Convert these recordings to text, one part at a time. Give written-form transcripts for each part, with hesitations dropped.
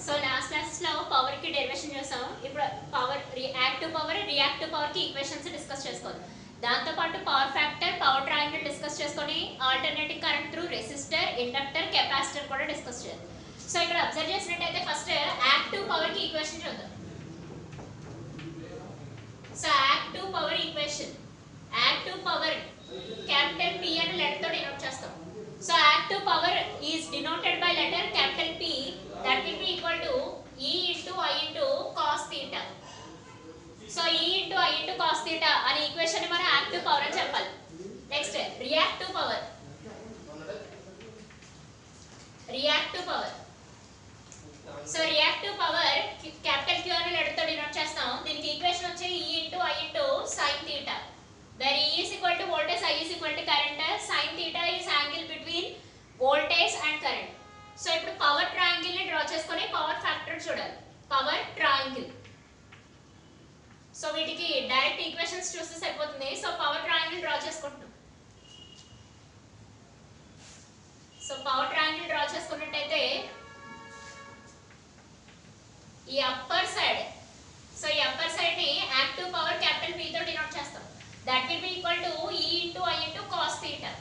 So last classes లో power కి derivation చేసాం. ఇప్పుడు పవర్ యాక్టివ్ పవర్ కి ఈక్వేషన్స్ డిస్కస్ చేసుకోవాలి. దాంతో పాటు power factor, power triangle discuss చేసుకొని alternating current through resistor, inductor, capacitor కూడా డిస్కస్ చేయాలి. సో ఇక్కడ అబ్జర్వ్ చేసినట్టయితే ఫస్ట్ యాక్టివ్ పవర్ కి ఈక్వేషన్ చూద్దాం. So active power equation, active power capital P అనే లెటర్ తో డినోట్ చేస్తాం. So active power is denoted by letter capital P, that will be equal to E into I into cos theta. So E into I into cos theta అనే equation ని మనం active power అని చెప్పాలి. Next reactive power, reactive power. So reactive power capital Q అనే letter తో denote చేస్తాం. దీనికి equation వచ్చి E into I into sin theta, where E is equal to voltage, I is equal to current, sin theta is angle between voltage and current. So ఇప్పుడు power triangle ని draw చేసుకొని power factor చూడాలి. Power triangle, so వీటికి direct equations చూస్తే సరిపోతుంది. So power triangle draw చేసుకుంటున్నాం. So power triangle draw చేసుకున్నట్టయితే ఈ అప్పర్ సైడ్, సో ఈ అప్పర్ సైడ్ ని యాక్టివ్ పవర్ క్యాపిటల్ P తో డినోట్ చేస్తాం. That will be equal to E into I into cos theta.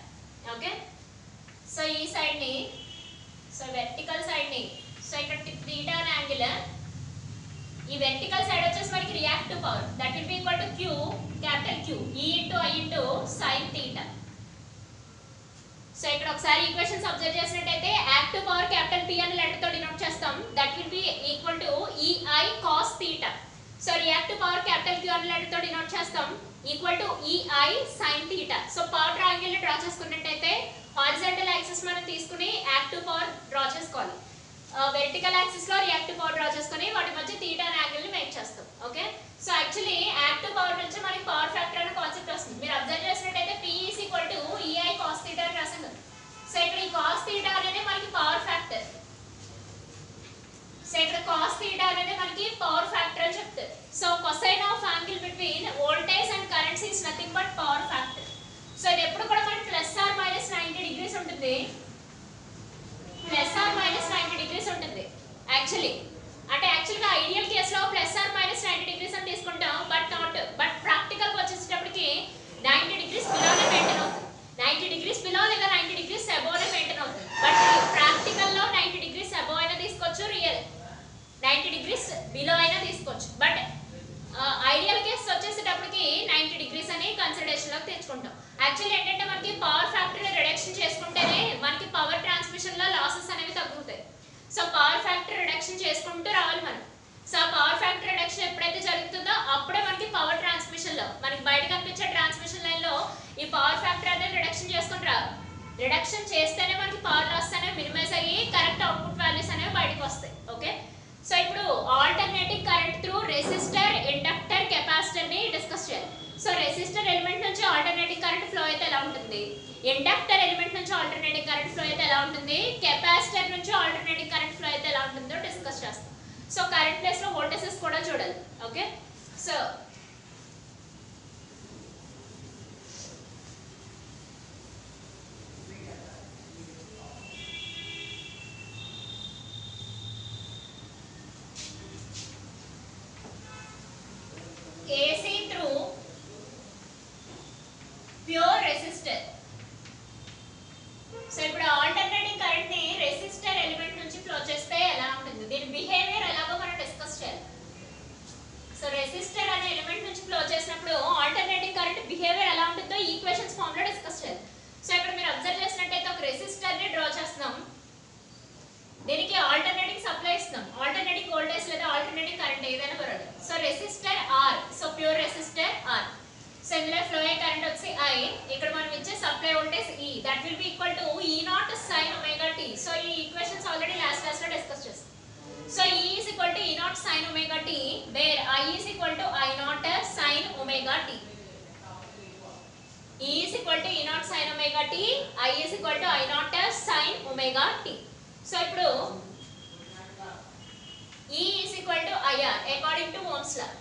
Okay, so ఈ side ని, so vertical side ని, so ఇక్కడ theta అనే యాంగిల్, ఈ వెర్టికల్ సైడ్ వచ్చేసి మనకి reactive power, that will be equal to Q, capital Q, E into I into sin theta. So ఇక్కడ ఒకసారి ఈక్వేషన్స్ అబ్జర్వ్ చేసినట్టయితే యాక్టివ్ పవర్ క్యాపిటల్ P అనే లెటర్ తో డినోట్ చేస్తాం. That will be equal to EI cos theta. So reactive power capital Q అనే letter తో denote చేస్తాం, equal to EI sin theta. So power triangle ని draw చేసుకున్నట్టయితే horizontal axis మనం తీసుకుని యాక్టివ్ పవర్ డ్రా చేసుకోవాలి. వెర్టికల్ యాక్సిస్ లో reactive power draw చేసుకొని వాటి మధ్య థీటా అనే యాంగిల్ ని మేక్ చేస్తాం. Okay, so actually active power నుంచి మనకి పవర్ ఫ్యాక్టర్ అనే కాన్సెప్ట్ వస్తుంది. మీరు అబ్జర్వ్ చేసినట్టయితే P is equal to EI cos theta అని రాసాం కదా. సో ఇక్కడ ఈ cos theta అనేది మనకి పవర్ ఫ్యాక్టర్. సో ఇక్కడ cos theta అనేది మనకి పవర్ ఫ్యాక్టర్ అని చెప్తారు. So cosine of angle between voltage and currents is nothing but power factor. So ఇది ఎప్పుడు కూడా మనకి ప్లస్ ఆర్ మైనస్ 90 డిగ్రీస్ ఉంటుంది, ప్లస్ ఆర్ మైనస్ 90 డిగ్రీస్ ఉంటుంది. యాక్చువల్గా ఐడియల్ కేసులో ప్లస్ ఆర్ మైనస్ 90 డిగ్రీస్ అని తీసుకుంటాం, బట్ ప్రాక్టికల్ వచ్చేసేటప్పటికి 90 డిగ్రీస్ బిలోనే మెయింటైన్ అవుతుంది. 90 డిగ్రీస్ బిలో లేదా 90 డిగ్రీస్ అబోవ్నే మెయింటైన్ అవుతుంది. బట్ ప్రాక్టికల్లో 90 డిగ్రీస్ అబోవ్ అయినా తీసుకోవచ్చు, 90 డిగ్రీస్ బిలో అయినా తీసుకోవచ్చు. బట్ ఐడియల్ కేసు వచ్చేసేటప్పటికి 90 డిగ్రీస్ అని కన్సిడరేషన్ లోకి తెచ్చుకుంటాం. యాక్చువల్లీ ఏంటంటే మనకి పవర్ ఫ్యాక్టర్ రిడక్షన్ చేసుకుంటేనే మనకి పవర్ ట్రాన్స్మిషన్ లో లాసెస్ అనేవి తగ్గుతాయి. సో పవర్ ఫ్యాక్టర్ రిడక్షన్ చేసుకుంటూ రావాలి మనం. సో పవర్ ఫ్యాక్టర్ రిడక్షన్ ఎప్పుడైతే జరుగుతుందో అప్పుడే మనకి పవర్ ట్రాన్స్మిషన్ లో, మనకి బయట కనిపించే ట్రాన్స్మిషన్ లైన్ లో ఈ పవర్ ఫ్యాక్టర్ అనేది రిడక్షన్ చేసుకుని రావాలి. రిడక్షన్ చేస్తేనే మనకి పవర్ లాస్ అనేవి మినిమైజ్ అయ్యి కరెక్ట్ అవుట్పుట్ వాల్యూస్ అనేవి బయటకు వస్తాయి. ఓకే, సో ఇప్పుడు alternating current through resistor, inductor, capacitor ని డిస్కస్ చేయాలి. సో రెసిస్టర్ ఎలిమెంట్ నుంచి ఆల్టర్నేటింగ్ కరెంట్ ఫ్లో అయితే ఎలా ఉంటుంది, ఇండక్టర్ ఎలిమెంట్ నుంచి ఆల్టర్నేటింగ్ కరెంట్ ఫ్లో అయితే ఎలా ఉంటుంది, కెపాసిటర్ నుంచి ఆల్టర్నేటింగ్ కరెంట్ ఫ్లో అయితే ఎలా ఉంటుందో డిస్కస్ చేస్తాం. సో కరెంట్ ప్లేస్ లో వోల్టేజెస్ కూడా చూడాలి. Okay, so AC through pure resistor. So ఇప్పుడు ఆల్టర్నేటింగ్ కరెంట్ ని రెసిస్టర్ ఎలిమెంట్ నుంచి ఫ్లో చేస్తే ఎలా ఉంటుంది, దీని బిహేవియర్ ఎలాగో మనం డిస్కస్ చేయాలి. సో రెసిస్టర్ అనే ఎలిమెంట్ నుంచి ఫ్లో చేసినప్పుడు ఆల్టర్నేటింగ్ కరెంట్ బిహేవియర్ ఎలా ఉంటుందో ఈక్వేషన్స్ ఫామ్ లో డిస్కస్ చేయాలి. సో ఇక్కడ మీరు అబ్జర్వ్ చేసినట్టయితే ఒక రెసిస్టర్ ని డ్రా చేస్తున్నాం, దీనికి ఆల్టర్నేటింగ్ సప్లై ఇస్తున్నాం, ఆల్టర్నేటింగ్ వోల్టేజ్ లేదా ఆల్టర్నేటింగ్ కరెంట్ ఏదైనా పర్వాలేదు. So resistor R, so pure resistor R. So ఇందులో ఫ్లో అయ్యే కరెంట్ వచ్చి I, ఇక్కడ మనం ఇచ్చే supply voltage E, that will be equal to E0 sin omega t. So ఈ ఈక్వేషన్స్ ఆల్రెడీ లాస్ట్ క్లాస్ లో డిస్కస్ చేస్తాం. So E is equal to E0 sin omega t, where I is equal to I0 sin omega t. E is equal to E0 sin omega t, I is equal to I0 sin omega t. So ఇప్పుడు E is equal to IR according to Ohm's law.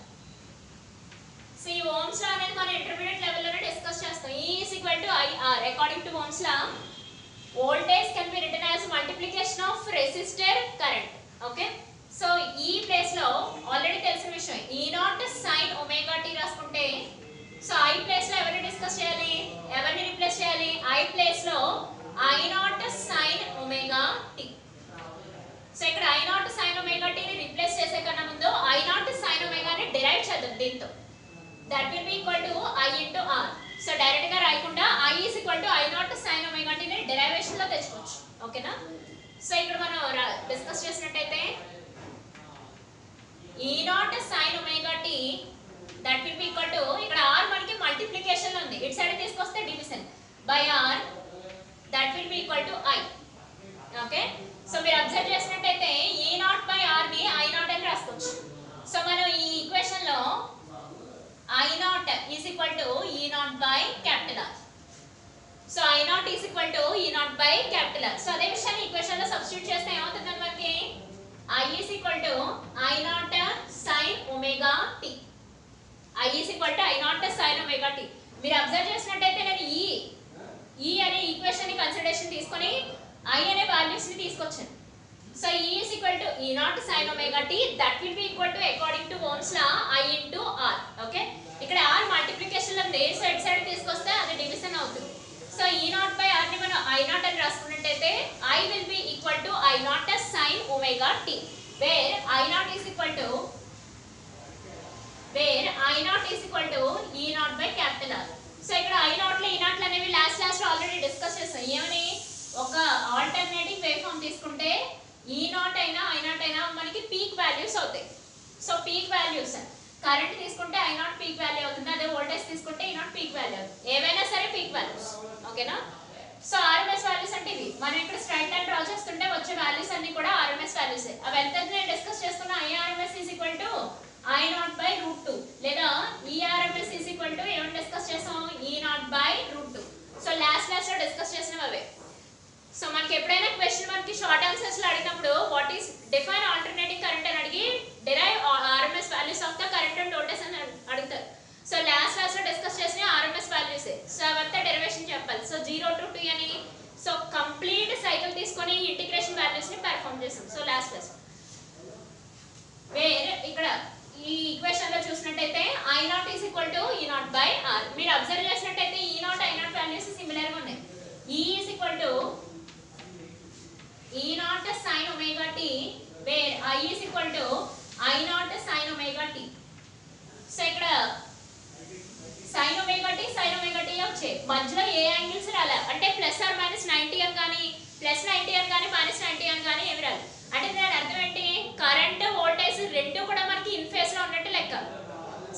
So ఈ Ohm's law అనేది మనం intermediate level లోనే discuss చేస్తాం. E is equal to IR according to Ohm's law. Voltage can be written as multiplication of resistor current. Okay, చేద్దాం దీంతో. That will be equal to I into R. So direct గా రాయకుండా I is equal to I0 sin omega ని derivation లో తెచ్చుకోవచ్చు. ఓకేనా? So ఇక్కడ మనం డిస్కస్ చేసినట్టయితే E0 sin omega t that will be equal to ఇక్కడ r మనకి మల్టిప్లికేషన్ లో ఉంది, ఇటు సైడ్ తీసుకొస్తే division by r that will be equal to I. Okay, so మీరు అబ్జర్వ్ చేసినట్టయితే E0 బై r ని I0 అని రాసుకోవచ్చు. సో మనం ఈ ఈక్వేషన్ లో I0 is equal to E0 by capital R. So I0 is equal to E0 by capital R. So అదే విషయాన్ని ఈక్వేషన్ లో సబ్స్టిట్యూట్ చేస్తే ఏమవుతుందండి మనకి I is equal to I0 sin omega t. I is equal to I0 sin omega t. మీరు observe చేసినట్టయితే నేను ఈ అనే ఈక్వేషన్ ని కన్సిడరేషన్ తీసుకొని I అనే వాల్యూస్ ని తీసుకొచ్చాను. So E is equal to E0 sin omega t that will be equal to according to Ohm's law I into R. Okay, ఇక్కడ R మల్టిప్లికేషన్ లో ఉంది, సో ఇటు సైడ్ తీసుకొస్తే అది డివిజన్ అవుతుంది. సో E0 by R ని మనం I0 అని రాసుకున్నట్టయితే I will be equal to I0 sin omega t where I0 is equal to E0 by capital R. So ఇక్కడ I0 లో E0 అనేవి లాస్ట్ ఆల్రెడీ డిస్కస్ చేసాం. ఏమని ఒక ఆల్టర్నేటివ్ వేవ్ ఫార్మ్ తీసుకుంటే E0 అయినా I0 అయినా మనకి పీక్ వాల్యూస్ అవుతాయి. సో పీక్ వాల్యూస్ కరెంట్ తీసుకుంటే I0 పీక్ వాల్యూ అవుతుంది, అదే వోల్టేజ్ తీసుకుంటే E0 పీక్ వాల్యూ అవుతుంది, ఏవైనా సరే పీక్ వాల్యూస్. ఓకేనా? సో RMS వాల్యూస్ అంటే ఇవి మనం ఇక్కడ స్ట్రైట్ లైన్ డ్రా చేస్తుంటే వచ్చే వాల్యూస్ అన్ని కూడా RMS వాల్యూస్. అవి ఎంత నేను డిస్కస్ చేసుకున్న IRMS is equal to I0 by √2 లేదా ERMS is equal to ఏమని డిస్కస్ చేసాం E0 by √2. సో లాస్ట్ లో డిస్కస్ చేసినవి అవే. సో మనకి ఎప్పుడైనా క్వశ్చన్ మనకి షార్ట్ ఆన్సర్స్ లో అడిగినప్పుడు what is define alternating current అని అడిగి derive RMS values of the current and voltage అని అడుగుతారు. సో లాస్ట్ లో డిస్కస్ చేసిన RMS వాల్యూస్. సో అవంతా డెరివేషన్ చెప్పాలి. సో 0 to t అని సో కంప్లీట్ సైకిల్ తీసుకొని ఇంటిగ్రేషన్ వాల్యూస్ ని పెర్ఫార్మ్ చేసాం. సో లాస్ట్ క్లాస్ వేర్ ఇక్కడ ఈ ఈక్వేషన్ లో చూసినట్టయితే I0 is equal to E0 by R. మీరు అబ్జర్వ్ చేసినట్టయితే E0 I0 వాల్యూస్ సిమిలర్ గా ఉన్నాయి. E is equal to E0 sin omega t where I is equal to I0 sin omega t. So ఇక్కడ sin omega t వచ్చే మధ్యలో ఏ angles రాలే, అంటే plus are minus 90 అని కానీ ప్లస్ 90 అని కానీ మైనస్ 90 అని కానీ ఏమి రాలేదు. అంటే దాని అర్థం ఏంటి, కరెంట్ వోల్టేజ్ రెండు కూడా మనకి ఇన్ ఫేజ్ లో ఉన్నట్టు లెక్క.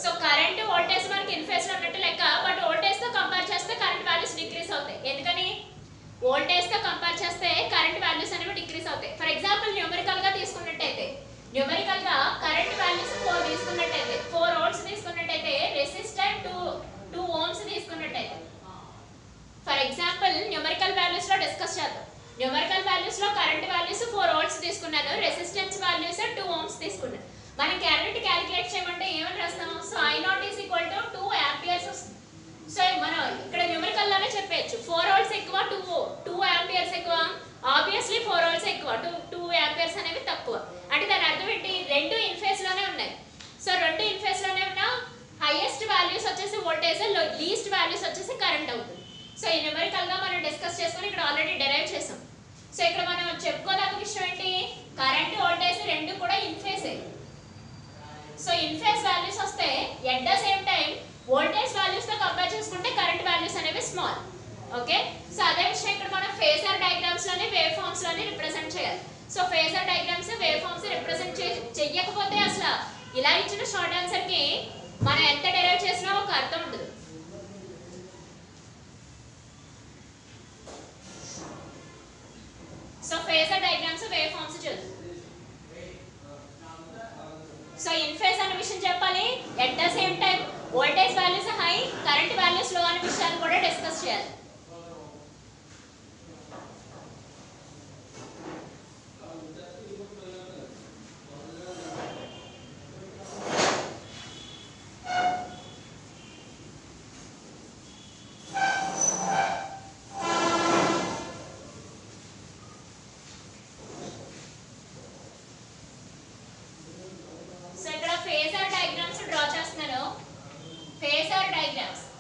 సో కరెంట్ వోల్టేజ్ మనకి ఇన్ ఫేజ్ లో ఉన్నట్టు లెక్క, బట్ వోల్టేజ్ తో కంపేర్ చేస్తే కరెంట్ వాల్యూస్ డిక్రీస్ అవుతాయి. ఎందుకని వోల్టేజ్ తో కంపేర్ చేస్తే కరెంట్ వాల్యూస్ అనేవి డిక్రీస్ అవుతాయి. ఫర్ ఎగ్జాంపుల్ న్యూమరికల్ గా తీసుకున్నట్టయితే న్యూమరికల్ గా కరెంట్ వాల్యూస్ 4 తీసుకున్నట్టయితే 4 వోల్ట్స్ తీసుకున్నట్టయితే రెసిస్టర్ 2 ఓమ్స్ తీసుకున్నట్టయితే ఫర్ ఎగ్జాంపుల్ న్యూమరికల్ వాల్యూస్ లో డిస్కస్ చేద్దాం. న్యూమరికల్ వాల్యూస్ లో కరెంట్ వాల్యూస్ 4 వోల్ట్స్ తీసుకున్నాను, రెసిస్టెన్స్ వాల్యూస్ 2 ఓమ్స్ తీసుకున్నాను. మనం కరెంట్ క్యాలిక్యులేట్ చేయమంటే ఏమని రాస్తాము, so I0 is equal to 2 amperes వస్తుంది. సో మనం ఇక్కడ న్యూమరికల్ లోనే చెప్పచ్చు 4 వోల్ట్స్ ఎక్కువ 2 ఆంపియర్స్ ఎక్కువ, ఆబ్వియస్లీ 4 వోల్ట్స్ ఎక్కువ 2 ఆంపియర్స్ అనేవి తక్కువ. అంటే దాని అర్థం ఏంటి, రెండు ఇన్ ఫేజ్ లోనే ఉన్నాయి. సో రెండు ఇన్ ఫేజ్ లోనే ఉన్నా హైయెస్ట్ వాల్యూస్ వచ్చేసి వోల్టేజ్, లీస్ట్ వాల్యూస్ వచ్చేసి కరెంట్ అవుతుంది. సో ఈ న్యూమరికల్ గా మనం డిస్కస్ చేసుకొని ఇక్కడ ఆల్రెడీ డెరైవ్ చేసాం. సో ఇక్కడ మనం చెప్పుకోదగ్గ విషయం ఏంటి, కరెంట్ వోల్టేజ్ రెండు కూడా ఇన్ ఫేజే. సో ఇన్ ఫేజ్ వాల్యూస్ వస్తే at the same time voltage values తో కంపేర్ చేసుకుంటే కరెంట్ వాల్యూస్ అనేవి స్మాల్. ఓకే, సో అదే విషయం ఇక్కడ మనం ఫేజర్ డయాగ్రామ్స్ లోనే వేవ్ ఫార్మ్స్ లోనే రిప్రజెంట్ చేయాలి. So phasor diagrams wave forms represent చెయ్యకపోతే అసలు ఇలా ఇచ్చిన షార్ట్ ఆన్సర్ కి మనం ఎంత డెరైవ్ చేసినా ఒక అర్థం ఉండదు. So phasor diagrams wave forms చదువు. సో ఇన్ ఫేజ్ అనే విషయం చెప్పాలి, at the same time voltage values high current values లో అనే విషయాలు కూడా డిస్కస్ చేయాలి.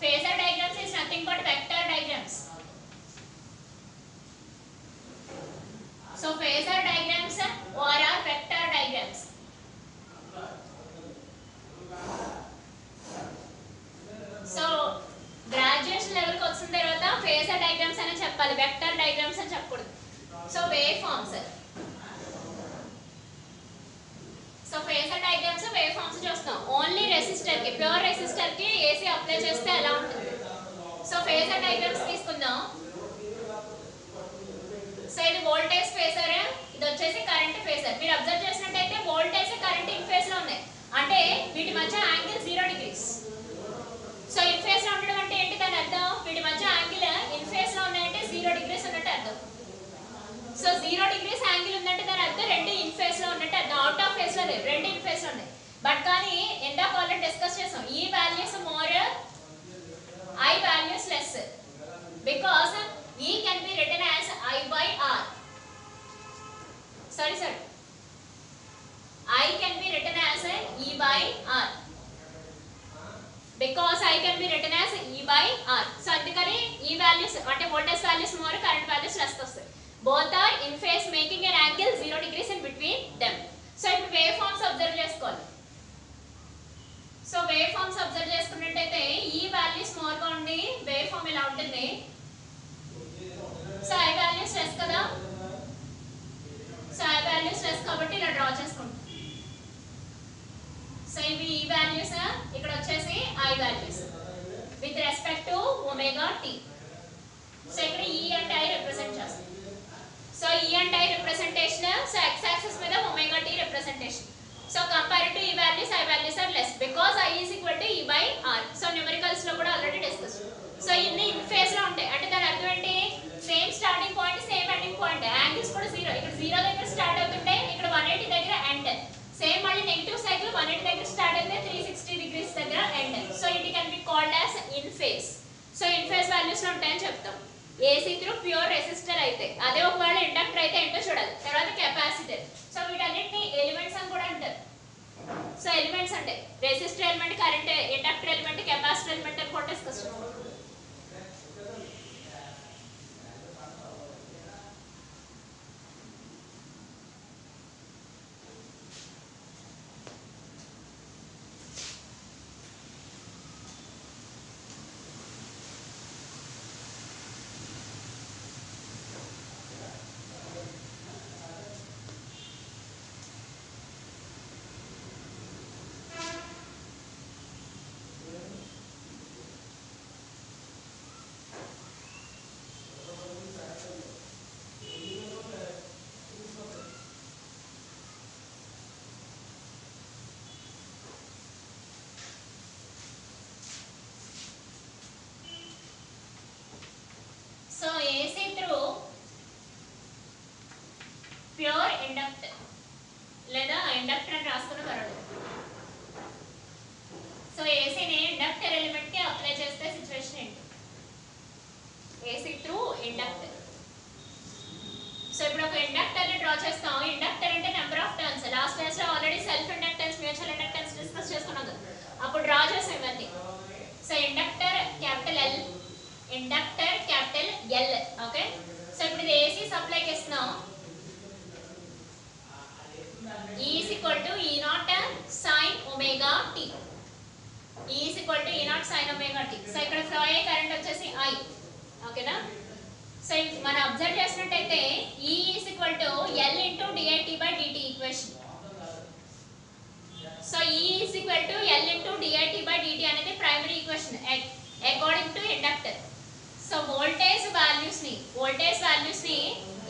Phasor diagrams is nothing but vector diagrams. So phasor diagrams are vector diagrams. Wave forms. So phasor diagrams wave forms చూస్తాం. ఓన్లీ రెసిస్టర్ కి, pure resistor కి AC apply చేస్తే ఎలా ఉంటుంది. సో ఫేజర్ డయాగ్రామ్స్ తీసుకుందాం. సో ఇది వోల్టేజ్ ఫేజర్, ఇది వచ్చేసి కరెంట్ ఫేజర్. మీరు అబ్జర్వ్ చేసినట్టయితే వోల్టేజ్ కరెంట్ ఇన్ ఫేజ్ లో ఉన్నాయి, అంటే వీటి మధ్య angle 0 degrees. So in phase లో ఉండడం అంటే ఏంటి దాని అర్థం, వీటి మధ్య యాంగిల్ ఇన్ ఫేజ్ లో ఉన్నాయంటే 0 డిగ్రీస్ ఉన్నట్టు అర్థం. సో 0 డిగ్రీస్ యాంగిల్ ఉందంటే దాని అర్థం రెండు ఇన్ ఫేజ్ లో ఉన్నట్టు అర్థం, అవుట్ ఆఫ్ ఫేజ్ లో లేవు, రెండు ఇన్ ఫేజ్ లో ఉన్నాయి. బట్ కానీ ఎందాక ఆల్రెడీ డిస్కస్ చేసాం, ఈ values more, I values less, because E can be written as I by R. Sorry, I can be written as E by R, because I can be written as E by R. So అందుకని ఈ values అంటే voltage values more, current values less వస్తాయి. Both are in phase making an angle 0 degrees in between them. So ఇప్పుడు wave forms observe చేసుకోవాలి. So wave forms observe చేసుకున్నట్టయితే ఈ values more గా ఉండి వేవ్ ఫార్మ్ ఇలా ఉంటుంది. సో ఐ వాల్యూస్ లెస్ కదా, సో ఐ వాల్యూస్ లెస్ కాబట్టి ఇలా డ్రా చేసుకుంటాం. సో ఇవి ఈ వాల్యూస్, ఇక్కడ వచ్చేసి I values with respect to omega t. So ఇక్కడ ఈ అండ్ ఐ రిప్రజెంట్ చేస్తాం. So E and I representation, so x axis మీద omega t representation. So compared to E values I values are less, because I is equal to E by R. So numericals లో కూడా already discuss. So ఇన్ని in phase లో ఉంటాయి, అంటే దాని అర్థం ఏంటి, same starting point same ending point, angles కూడా 0. ఇక్కడ 0 దగ్గర స్టార్ట్ అవుతుంటే ఇక్కడ 180 దగ్గర ఎండ్. సేమ్ మళ్ళీ నెగటివ్ సైకిల్ 180 దగ్గర స్టార్ట్ అయితే 360 డిగ్రీస్ దగ్గర end. So it can be called as in phase. So in phase values లో ఉంటాయని చెప్తాం. ఏసీ త్రూ ప్యూర్ రెసిస్టర్ అయితే, అదే ఒకవేళ ఇండక్టర్ అయితే ఏంటో చూడాలి. తర్వాత కెపాసిటర్. సో వీటన్నిటిని ఎలిమెంట్స్ అని కూడా అంటారు. సో ఎలిమెంట్స్ అంటే resistor element, current inductor element, capacitor element అని కూడా డిస్కస్ చేస్తాం. So AC through pure inductor లేదా ఇండక్టర్ అని రాసుకున్న పర్వాలేదు. సో AC ని ఇండక్టర్ ఎలిమెంట్ కి అప్లై చేస్తే సిచువేషన్ ఏంటి, AC త్రూ ఇండక్టర్. సో ఇప్పుడు ఒక ఇండక్టర్ ని డ్రా చేస్తాం. ఇండక్టర్ అంటే number of turns. Last class లో already self inductance, mutual inductance discuss చేసుకున్నాం కదా, అప్పుడు డ్రా చేసాం ఇవన్నీ. So inductor capital L, inductor capital L. Okay, so ఇప్పుడు ఇది AC సప్లైకి ఇస్తున్నాం. E is equal to E0 sin omega t. E is equal to E0 sin omega t. So ఇక్కడ flow అయ్యే కరెంట్ వచ్చేసి I. ఓకేనా. So మనం observe చేసినట్టయితే E is equal to L into dit by dt equation. So E is equal to L into dit by dt అనేది primary equation according to inductor. So voltage values ని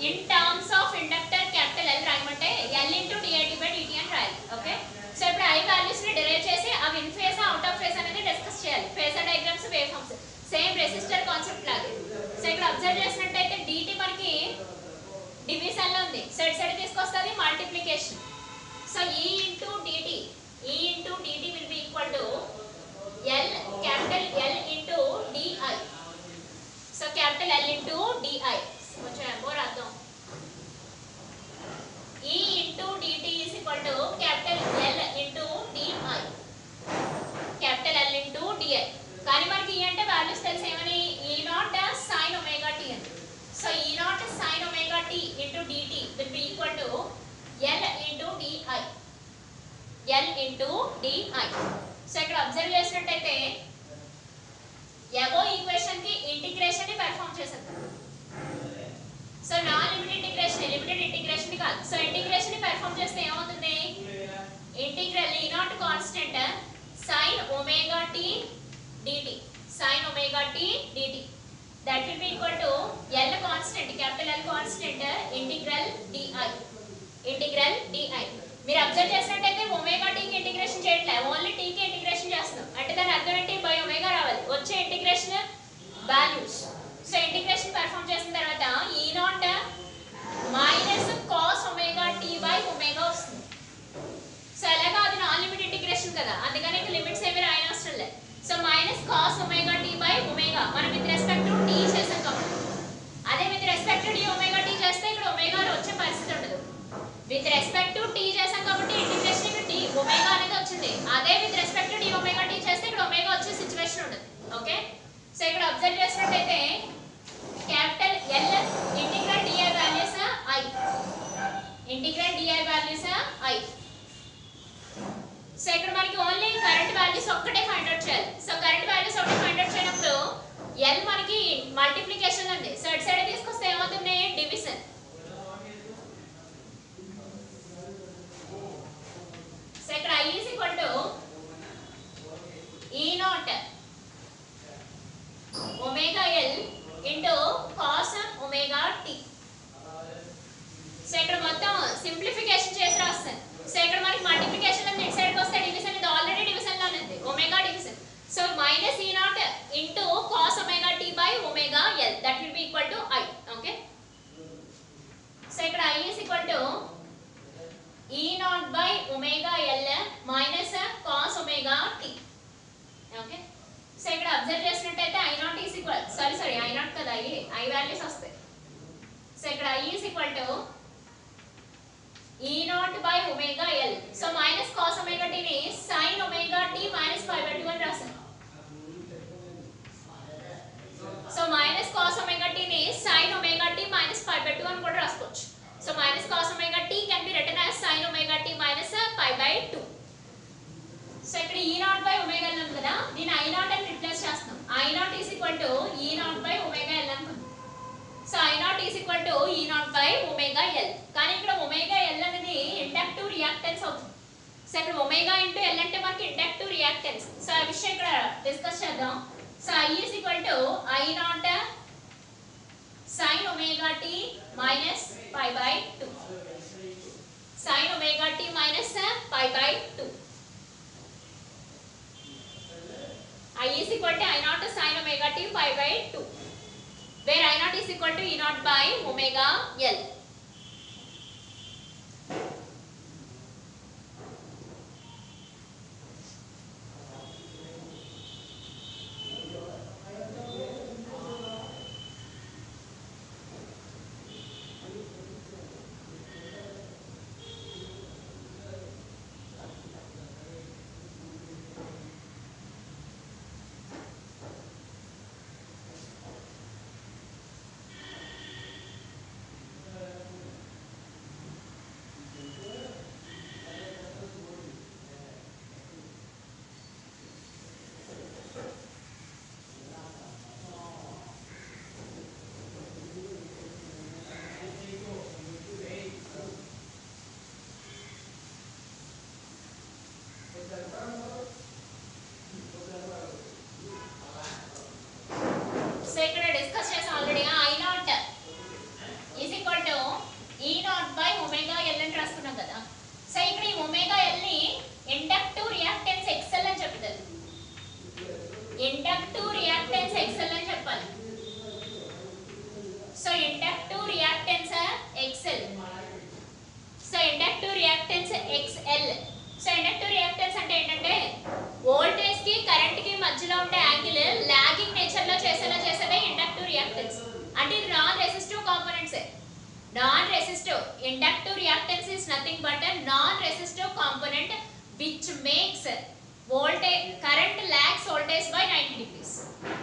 in terms of inductor capital L రాయమంటే L into dit by dt అని రాయాలి. Okay, so ఇప్పుడు I values ని derive చేసి అవి in phase out of phase అనేది డిస్కస్ చేయాలి. Phasor diagrams, wave forms same resistor concept లాగే. సో ఇక్కడ అబ్జర్వ్ చేసినట్టయితే dt మనకి డివిజన్ లో ఉంది, సైడ్ సైడ్ తీసుకొస్తుంది multiplication. So E into dt will be equal to L, capital L into di. So capital L into di. కొంచెం ఎంబో రాద్దాం. E into dt is equal to capital L into di. capital L into di. కానీ మనకి E అంటే values తెలిసి ఏమని, E0 sin omega t అని. So E0 sin omega t into dt will be equal to L into di. L into di. So ఇక్కడ observe చేసినట్టయితే above equation కి integration ని పెర్ఫార్మ్ చేసేద్దాం. So non limit integration, limited కాదు. So integration ని perform చేస్తే ఏమవుతుంది, integral ఈ not constant sin omega t dt, sin omega t dt, that will be equal to L constant, capital L constant, integral di, integral di. మీరు observe చేసినట్టయితే omega t కి integration చేయట్లేదు, only t కి integration చేస్తున్నాం. అంటే దాని అర్థం ఏంటి, బై ఒమేగా రావాలి, వచ్చే integration values. So integration perform చేసిన తర్వాత ఈ naught minus cos omega t by omega వస్తుంది. సో ఎలాగా అది నాన్ లిమిట్ ఇంటిగ్రేషన్ కదా, అందుకని ఇంకా లిమిట్స్ ఏమి రాయనవసరం లేదు. So minus cos omega t by omega మనం విత్ రెస్పెక్ట్ టు టీ చేసాం కాబట్టి, అదే with respect to d omega t చేస్తే ఇక్కడ ఒమేగా వచ్చే పరిస్థితి ఉండదు. విత్ రెస్పెక్ట్ టు టీ చేసాం కాబట్టి ఇంటిగ్రేషన్ ఇక్కడ డి ఒమేగా అనేది వచ్చింది. అదే with respect to d omega t చేస్తే ఇక్కడ ఒమేగా వచ్చే సిచువేషన్ ఉండదు. ఓకే, సో ఇక్కడ అబ్జర్వ్ చేసినట్టయితే capital L integral d values I, integral d values I. So ఇక్కడ మనకి ఓన్లీ కరెంట్ వాల్యూస్ ఒక్కటే ఫైండ్ అవుట్ చేయాలి. సో కరెంట్ వాల్యూస్ ఒకటే ఫైండ్ అవుట్ చేయనప్పుడు ఎల్ మనకి మల్టిప్లికేషన్ ఉంది, సో ఇటు సైడ్ తీసుకొస్తే ఏమవుతుంది, డివిజన్. సో ఇక్కడ I is equal to E naught omega L into cos omega t. So ఇక్కడ మొత్తం సింప్లిఫికేషన్ చేసి రాస్తాను. సో ఇక్కడ మనకి మల్టిప్లికేషన్ ఉంది, ఇటు సైడ్కి వస్తే డివిజన్, ఇది ఆల్రెడీ డివిజన్ లోనే ఉంది, omega division. So minus E naught into cos omega t by omega L, that will be equal to I. Okay, so ఇక్కడ I is equal to E naught by omega L minus cos omega t. Okay, so ఇక్కడ observe చేసినట్టయితే I naught is equal, sorry I naught కదా, I values వస్తాయి. So ఇక్కడ I is equal to E naught by omega L. So minus cos omega t ని sin omega t minus pi by 2 అని రాస్తాను. So minus cos omega t ని sin omega t minus pi by 2 అని కూడా రాసుకోవచ్చు. So minus cos omega t can be written as sin omega t minus pi by 2. So ఇక్కడ E naught by omega L ఉంది కదా, దీని I naught అని replace చేస్తాం. I naught is equal to E naught by omega L అనుకుందాం. So I naught is equal to E naught by omega L. కానీ ఇక్కడ omega L అనేది inductive reactance అవుతుంది. సో ఇక్కడ omega into L అంటే మనకి ఇండక్టివ్ రియాక్టెన్స్. సో ఆ విషయం ఇక్కడ డిస్కస్ చేద్దాం. So I is equal to I naught sin omega t minus pi by 2. Sin omega t minus pi by 2. I is equal to I naught sin omega t pi by 2, where I naught is equal to E naught by omega L. So ఇక్కడ discuss చేసాం already, I naught is equal to E naught by omega L అని రాసుకున్నాం కదా. So ఇక్కడ ఈ omega L ని inductive reactance XL అని చెప్తారు. ఇండక్టివ్ రియాక్టెన్స్ XL అని చెప్పాలి. So inductive reactance XL, so inductive reactance XL. So inductive reactance అంటే ఏంటంటే వోల్టేజ్ కి కరెంట్ కి మధ్యలో ఉండే యాంగిల్ లాగింగ్ నేచర్ లో చేసేదే ఇండక్టివ్ రియాక్టెన్స్. అంటే ఇది non resistive components. Non resistive inductive reactance is nothing but a non resistive component which makes voltage current lags voltage by 90 degrees.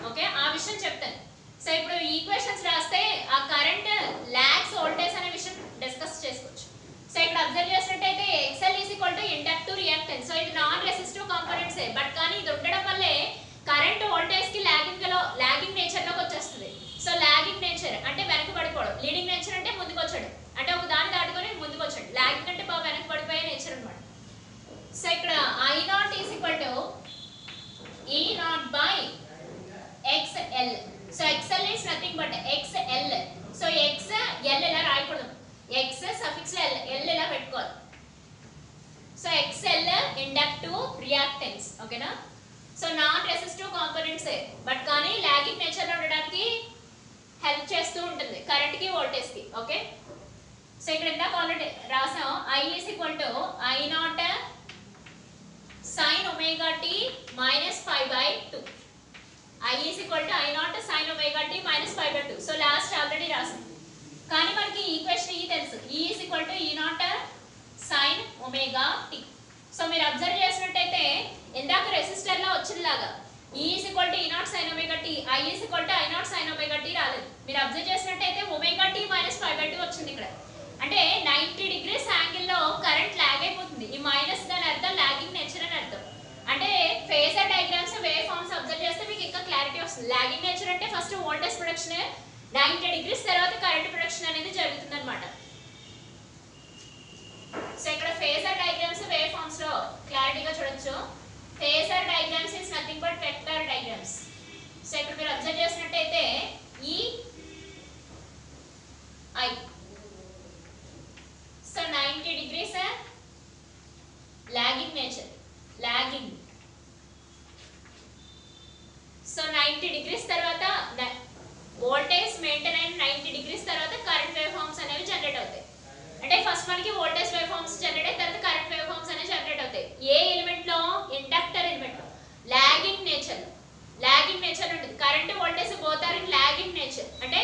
Okay, ఆ విషయం చెప్తాను. సో ఇప్పుడు ఈక్వేషన్స్ రాస్తే ఆ కరెంట్ లాగ్స్ వోల్టేజ్ అనే విషయం డిస్కస్ చేసుకోవచ్చు. సో ఇక్కడ అబ్జర్వ్ చేసినట్టయితే XL is equal to inductive reactance. So ఇది నాన్ రెసిస్టివ్ కాంపోనెంట్స్, బట్ కానీ ఇది ఉండడం వల్లే కరెంట్ వోల్టేజ్ కి లాగింగ్ నేచర్ లోకి వచ్చేస్తుంది. సో లాగింగ్ నేచర్ అంటే వెనక పడిపోవడం, లీడింగ్ నేచర్ అంటే ముందుకు వచ్చాడు, అంటే ఒక దాన్ని దాటుకొని ముందుకు రియాక్టెన్స్ ఓకేనా. So non resistive components but కానీ లాగింగ్ నేచర్ లో ఉండడానికి హెల్ప్ చేస్తూ ఉంటుంది కరెంట్ కి వోల్టేజ్ కి. ఓకే సో ఇక్కడ ఇందాక ఆల్రెడీ రాసాం I is equal to I naught sin omega t minus pi by 2. I is equal to I naught sin omega t minus pi by 2. So last already రాసాం కానీ మనకి equation ఈ తెలుసు E is equal to E naught sin omega t. So మీరు observe చేసినట్టయితే ఇందాక resistor లో వచ్చినలాగా E is equal to E naught sin omega t, I is equal to I naught sin omega t రాలేదు. మీరు observe చేసినట్టయితే omega t minus pi by 2 వచ్చింది ఇక్కడ. అంటే 90 degrees యాంగిల్ లో కరెంట్ లాగ్ అయిపోతుంది. ఈ మైనస్ దాని అర్థం లాగింగ్ నేచర్ అని అర్థం. అంటే phasor diagrams wave forms observe చేస్తే మీకు ఇంకా క్లారిటీ వస్తుంది. లాగింగ్ నేచర్ అంటే ఫస్ట్ వోల్టేజ్ ప్రొడక్షన్ 90 degrees తర్వాత కరెంట్ ప్రొడక్షన్ అనేది జరుగుతుంది అన్నమాట. సో ఇక్కడ ఫేజర్ డయాగ్రామ్స్ వేవ్ ఫార్మ్స్ లో క్లారిటీగా చూడొచ్చు. Phasor diagrams is nothing but vector diagrams. So ఇక్కడ మీరు అబ్జర్వ్ చేసినట్టయితే ఈ I so 90 degrees lagging nature lagging. So 90 degrees తర్వాత వోల్టేజ్ మెయింటైన్ అయిన 90 degrees తర్వాత కరెంట్ వేవ్ ఫార్మ్స్ అనేవి జనరేట్ అవుతాయి. అంటే ఫస్ట్ మనకి వోల్టేజ్ వేవ్ ఫార్మ్స్ జనరేట్ అయిన తర్వాత కరెంట్ వేవ్ ఫార్మ్స్ అనేవి జనరేట్ అవుతాయి. ఏ ఎలిమెంట్ లో? ఇండక్టర్ ఎలిమెంట్ లో. లాగింగ్ నేచర్ ఉంటుంది. Current voltage both are in lagging nature. అంటే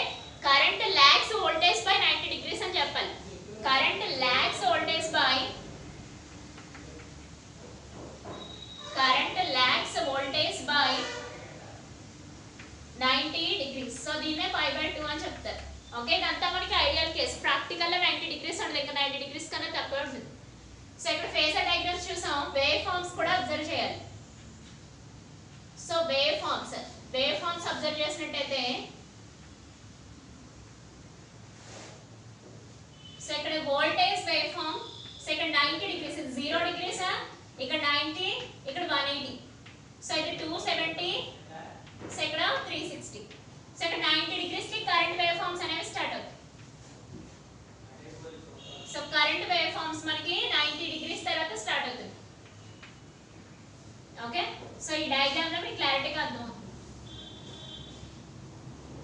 current lags voltage by 90 degrees అని చెప్పాలి. Current lags voltage by 90 degrees. So దీన్నే pi by 2 అని చెప్తారు. ఓకే ఇదంతా మనకి ఐడియల్ కేసు. ప్రాక్టికల్ లో 90 degrees ఉండదు, ఇంకా 90 degrees కన్నా తక్కువ ఉంటుంది. సో ఇక్కడ ఫేజర్ డయాగ్రామ్స్ చూసాం. వేవ్ ఫార్మ్స్ కూడా అబ్జర్వ్ చేయాలి. సో వేవ్ ఫార్మ్స్ అబ్జర్వ్ చేసినట్టయితే సో ఇక్కడ వోల్టేజ్ వేవ్ ఫార్మ్. సో ఇక్కడ 90 degrees 0 degrees, ఇక్కడ 90, ఇక్కడ 180. సో ఇది 270, సో ఇక్కడ 360. సో ఇక్కడ 90 degrees కి కరెంట్ వేవ్ ఫార్మ్స్ అనేవి స్టార్ట్ అవుతాయి. సో కరెంట్ వేవ్ ఫార్మ్స్ మనకి 90 degrees తర్వాత స్టార్ట్ అవుతుంది. ఓకే సో ఈ డయాగ్రామ్ లో మీకు క్లారిటీగా అర్థమవుతుంది.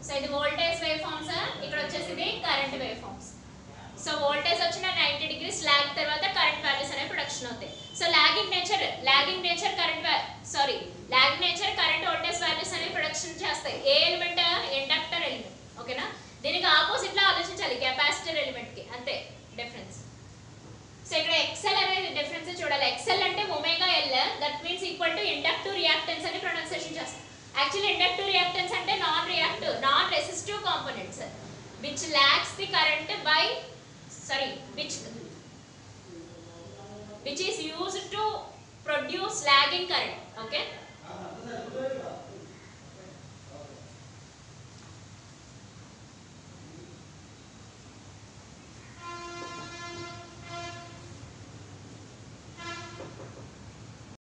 సో ఇది వోల్టేజ్ వేవ్ ఫార్మ్స్, ఇక్కడ వచ్చేసి ఇది current wave forms. So voltage వచ్చిన 90 degrees లాగ్ తర్వాత కరెంట్ వాల్యూస్ అనేవి ప్రొడక్షన్ అవుతాయి. So lagging nature current voltage values అనేవి ప్రొడక్షన్ చేస్తాయి. ఏ ఎలిమెంట్? Inductor element. ఓకేనా. దీనికి ఆపోజిట్ లో ఆలోచించాలి కెపాసిటర్ ఎలిమెంట్ కి, అంతే డిఫరెన్స్. సో ఇక్కడ XL అనేది డిఫరెన్స్ చూడాలి. XL అంటే omega L, that means equal to inductive reactance అని ప్రొనౌన్సియేషన్ చేస్తాం. యాక్చువల్లీ ఇండక్టివ్ రియాక్టెన్స్ అంటే non resistive components which lags the current by which is used to produce lagging current. Okay